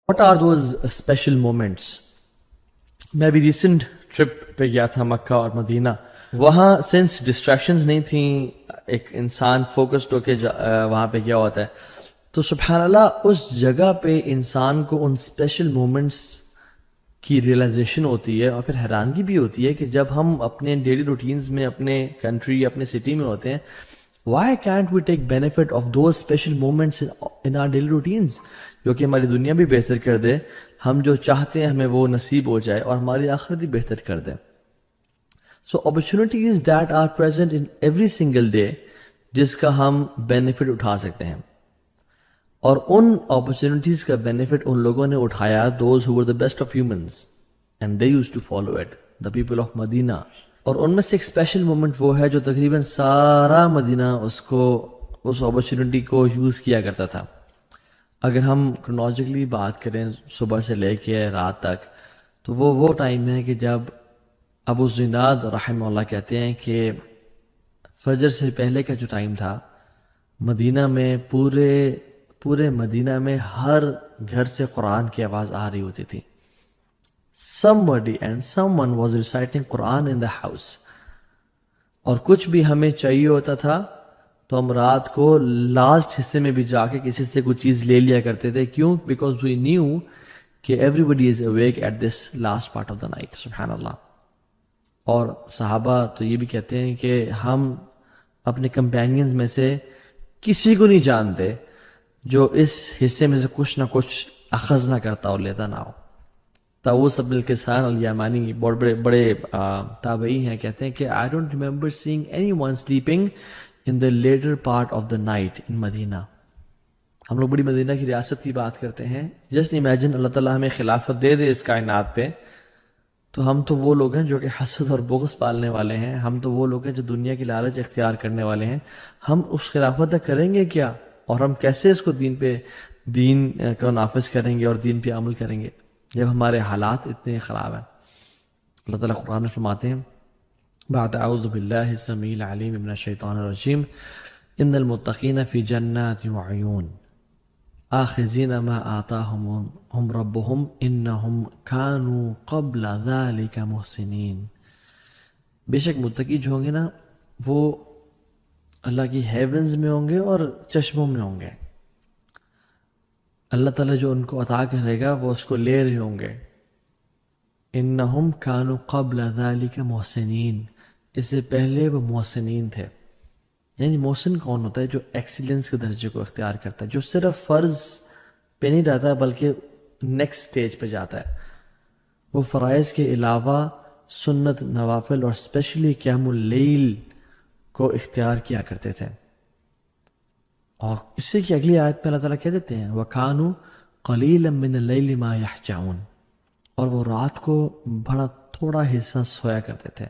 What are those special moments? میں ابھی recent trip پہ گیا تھا مکہ اور مدینہ. وہاں سنس ڈسٹریکشنز نہیں تھیں, ایک انسان فوکسڈ ہو کے وہاں پہ گیا ہوتا ہے, تو سبحان اللہ اس جگہ پہ انسان کو ان اسپیشل مومنٹس کی ریئلائزیشن ہوتی ہے, اور پھر حیرانگی بھی ہوتی ہے کہ جب ہم اپنے ڈیلی روٹینز میں اپنے کنٹری اپنے سٹی میں ہوتے ہیں, why can't we take benefit of those special moments in our daily routines, جو کہ ہماری دنیا بھی بہتر کر دے, ہم جو چاہتے ہیں ہمیں وہ نصیب ہو جائے, اور ہماری آخرت بھی بہتر کر دے. So opportunities that are present in every single day, جس کا ہم بینیفٹ اٹھا سکتے ہیں, اور ان اپرچونیٹیز کا بینیفٹ ان لوگوں نے اٹھایا, those who were the best of humans and they used to follow it, the people of Medina. اور ان میں سے ایک اسپیشل مومنٹ وہ ہے جو تقریباً سارا مدینہ اس اپرچونیٹی کو یوز کیا کرتا تھا. اگر ہم کرونالوجیکلی بات کریں صبح سے لے کے رات تک, تو وہ ٹائم ہے کہ جب ابو زناد رحمہ اللہ کہتے ہیں کہ فجر سے پہلے کا جو ٹائم تھا مدینہ میں, پورے مدینہ میں ہر گھر سے قرآن کی آواز آ رہی ہوتی تھی. Somebody and someone was reciting Quran in the house. اور کچھ بھی ہمیں چاہیے ہوتا تھا تو ہم رات کو لاسٹ حصے میں بھی جا کے کسی سے کوئی چیز لے لیا کرتے تھے. کیوں؟ بیکاز وی نیو کہ everybody is awake at this last part of the night. سبحان اللہ. اور صحابہ تو یہ بھی کہتے ہیں کہ ہم اپنے کمپینینز میں سے کسی کو نہیں جانتے جو اس حصے میں سے کچھ نہ کچھ اخذ نہ کرتا اور لیتا نہ ہو. طاووس بن کیسان الیمانی بہت بڑے تابعی ہیں, کہتے ہیں کہ I don't remember seeing anyone sleeping in the latter part of the night in Medina. ہم لوگ بڑی مدینہ کی ریاست کی بات کرتے ہیں. جسٹ امیجن اللہ تعالیٰ ہمیں خلافت دے دے اس کائنات پہ, تو ہم تو وہ لوگ ہیں جو کہ حسد اور بغض پالنے والے ہیں, ہم تو وہ لوگ ہیں جو دنیا کی لالچ اختیار کرنے والے ہیں. ہم اس خلافت تک کریں گے کیا, اور ہم کیسے اس کو دین کو نافذ کریں گے اور دین پہ عمل کریں گے جب ہمارے حالات اتنے خراب ہیں. اللہ تعالیٰ قرآن میں فرماتے ہیں بعد اعوذ باللہ السمیع العلیم من الشیطان الرجیم ان المتقین فی جنات وعیون آخذین ما آتاہم ربہم انہم کانوا قبل ذلک محسنین. بے شک متقی جو ہوں گے نا وہ اللہ کی ہیونز میں ہوں گے اور چشموں میں ہوں گے. اللہ تعالیٰ جو ان کو عطا کرے گا وہ اس کو لے رہے ہوں گے. انہم کانوا قبل ذلک محسنین, اس سے پہلے وہ محسنین تھے. یعنی محسن کون ہوتا ہے؟ جو ایکسیلنس کے درجے کو اختیار کرتا ہے, جو صرف فرض پہ نہیں رہتا بلکہ نیکسٹ سٹیج پہ جاتا ہے. وہ فرائض کے علاوہ سنت, نوافل اور اسپیشلی قیام اللیل کو اختیار کیا کرتے تھے. اور اس سے کہ اگلی آیت میں اللہ تعالیٰ کہہ دیتے ہیں وَكَانُوا قَلِيلًا مِّنَ اللَّيْلِ مَا يَحْجَعُونَ, اور وہ رات کو بڑا تھوڑا حصہ سویا کرتے تھے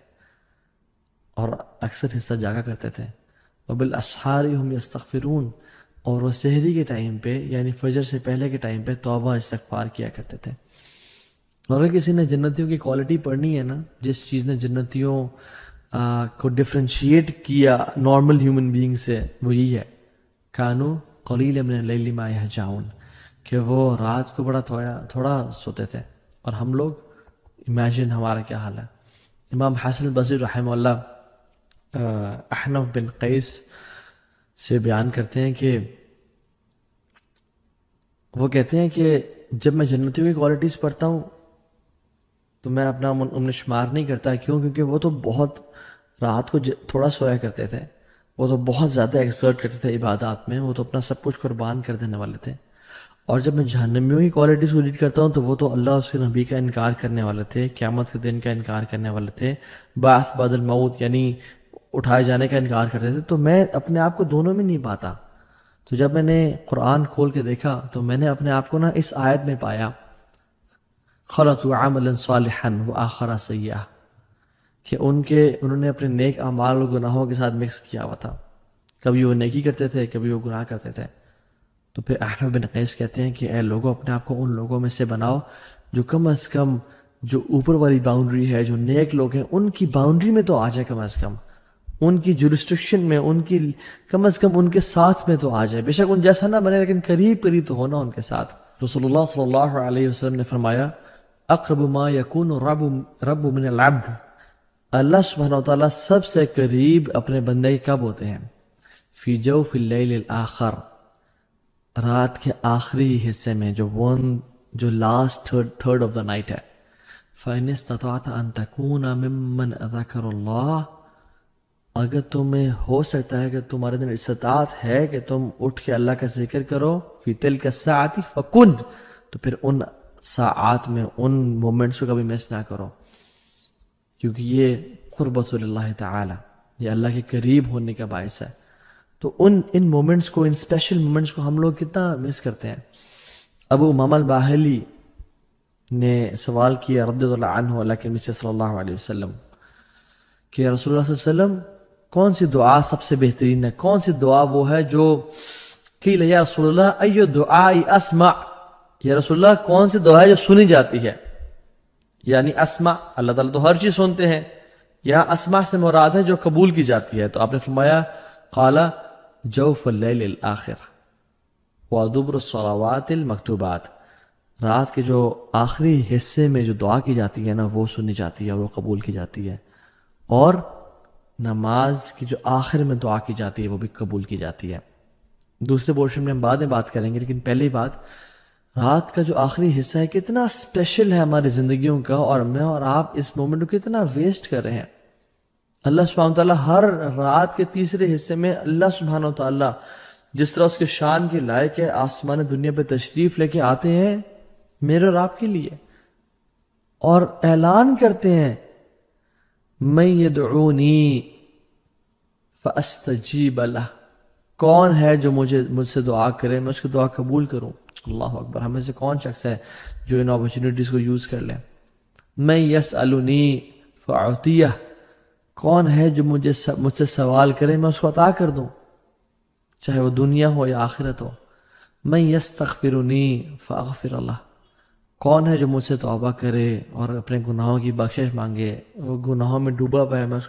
اور اکثر حصہ جاگا کرتے تھے. وَبِالْأَسْحَارِ هُمْ يَسْتَغْفِرُونَ, اور وہ سحری کے ٹائم پہ یعنی فجر سے پہلے کے ٹائم پہ توبہ استغفار کیا کرتے تھے. اور اگر کسی نے جنتیوں کی کوالٹی پڑھنی ہے نا, جس چیز نے جنتیوں کو ڈفرینشیٹ کیا نارمل ہیومن بینگ سے, وہ یہی ہے کانوا قلیلا من اللیل ما یہجعون, کہ وہ رات کو بڑا تھوڑا سوتے تھے. اور ہم لوگ امیجن ہمارا کیا حال ہے. امام حسن البصری رحمہ اللہ احنف بن قیس سے بیان کرتے ہیں کہ وہ کہتے ہیں کہ جب میں جنتیوں کی کوالٹیز پڑھتا ہوں تو میں اپنا ان شمار نہیں کرتا. کیوں؟ کیونکہ وہ تو بہت رات کو تھوڑا سویا کرتے تھے, وہ تو بہت زیادہ ایکسرٹ کرتے تھے عبادات میں, وہ تو اپنا سب کچھ قربان کر دینے والے تھے. اور جب میں جہنمیوں کی کوالٹیز کو ریڈ کرتا ہوں تو وہ تو اللہ اس کے نبی کا انکار کرنے والے تھے, قیامت کے دن کا انکار کرنے والے تھے, بعث بعد الموت یعنی اٹھائے جانے کا انکار کرتے تھے. تو میں اپنے آپ کو دونوں میں نہیں پاتا. تو جب میں نے قرآن کھول کے دیکھا تو میں نے اپنے آپ کو نا اس آیت میں پایا خلطوا عملا صالحا وآخر سیئا, کہ انہوں نے اپنے نیک اعمال اور گناہوں کے ساتھ مکس کیا ہوا تھا. کبھی وہ نیکی کرتے تھے, کبھی وہ گناہ کرتے تھے. تو پھر احنف بن قیس کہتے ہیں کہ اے لوگوں, اپنے آپ کو ان لوگوں میں سے بناؤ جو کم از کم جو اوپر والی باؤنڈری ہے, جو نیک لوگ ہیں ان کی باؤنڈری میں تو آ جائے, کم از کم ان کی جورسٹکشن میں, ان کی کم از کم ان کے ساتھ میں تو آ جائے. بے شک ان جیسا نہ بنے لیکن قریب تو ہونا ان کے ساتھ. رسول اللہ صلی اللہ علیہ وسلم نے فرمایا اقرب ما یکون رب من العبد، اللہ سبحانہ و تعالیٰ سب سے قریب اپنے بندے کب ہوتے ہیں؟ فی جوف اللیل الآخر، رات کے آخری حصے میں، جو last third of the night ہے. فَإِنِ اسْتَطَعْتَ أَن تَكُونَ مِمَّنْ ذَكَرَ اللَّهَ، اگر تمہیں ہو سکتا ہے کہ تمہارے دن استطاعت ہے کہ تم اٹھ کے اللہ کا ذکر کرو، فی تلک الساعۃ فکن، تو پھر ان ساعات میں ان مومنٹس کو کبھی مس نہ کرو، کیونکہ یہ قربت اللہ تعالی، یہ اللہ کے قریب ہونے کا باعث ہے. تو ان مومنٹس کو، ان اسپیشل مومنٹس کو ہم لوگ کتنا مس کرتے ہیں. ابو امامہ الباہلی نے سوال کیا رضی اللہ عنہ اللہ کے نبی صلی اللہ علیہ وسلم کہ رسول اللہ صلی اللہ علیہ وسلم کون سی دعا سب سے بہترین ہے؟ کون سی دعا وہ ہے جو قیل یا رسول اللہ ایو دعائی اسمع، یا رسول اللہ کون سی دعا ہے جو سنی جاتی ہے؟ یعنی اسمع، اللہ تعالیٰ تو ہر چیز سنتے ہیں، یا اسمع سے مراد ہے جو قبول کی جاتی ہے. تو آپ نے فرمایا قال جوف اللیل الآخر ودبر الصلوات المکتوبات، رات کے جو آخری حصے میں جو دعا کی جاتی ہے نا وہ سنی جاتی ہے اور وہ قبول کی جاتی ہے، اور نماز کی جو آخر میں دعا کی جاتی ہے وہ بھی قبول کی جاتی ہے. دوسرے پورشن میں ہم بعد میں بات کریں گے، لیکن پہلی بات، رات کا جو آخری حصہ ہے کتنا اسپیشل ہے ہماری زندگیوں کا، اور میں اور آپ اس مومنٹ کو کتنا ویسٹ کر رہے ہیں. اللہ سبحانہ وتعالیٰ ہر رات کے تیسرے حصے میں اللہ سبحانہ وتعالیٰ جس طرح اس کے شان کے لائق ہے آسمان دنیا پہ تشریف لے کے آتے ہیں میرے اور آپ کے لیے، اور اعلان کرتے ہیں من یدعونی فاستجیب لہ، کون ہے جو مجھ سے دعا کرے میں اس کی دعا قبول کروں. اللہ اکبر، ہمیں سے کون شخص ہے جو ان اپرچونیٹیز کو یوز کر لے. من یسألنی فاعطیہ، کون ہے جو مجھ سے سوال کرے میں اس کو عطا کر دوں، چاہے وہ دنیا ہو یا آخرت ہو. من یستغفرنی فاغفر اللہ، کون ہے جو مجھ سے توبہ کرے اور اپنے گناہوں کی بخشش مانگے، وہ گناہوں میں ڈوبا پا ہے میں اس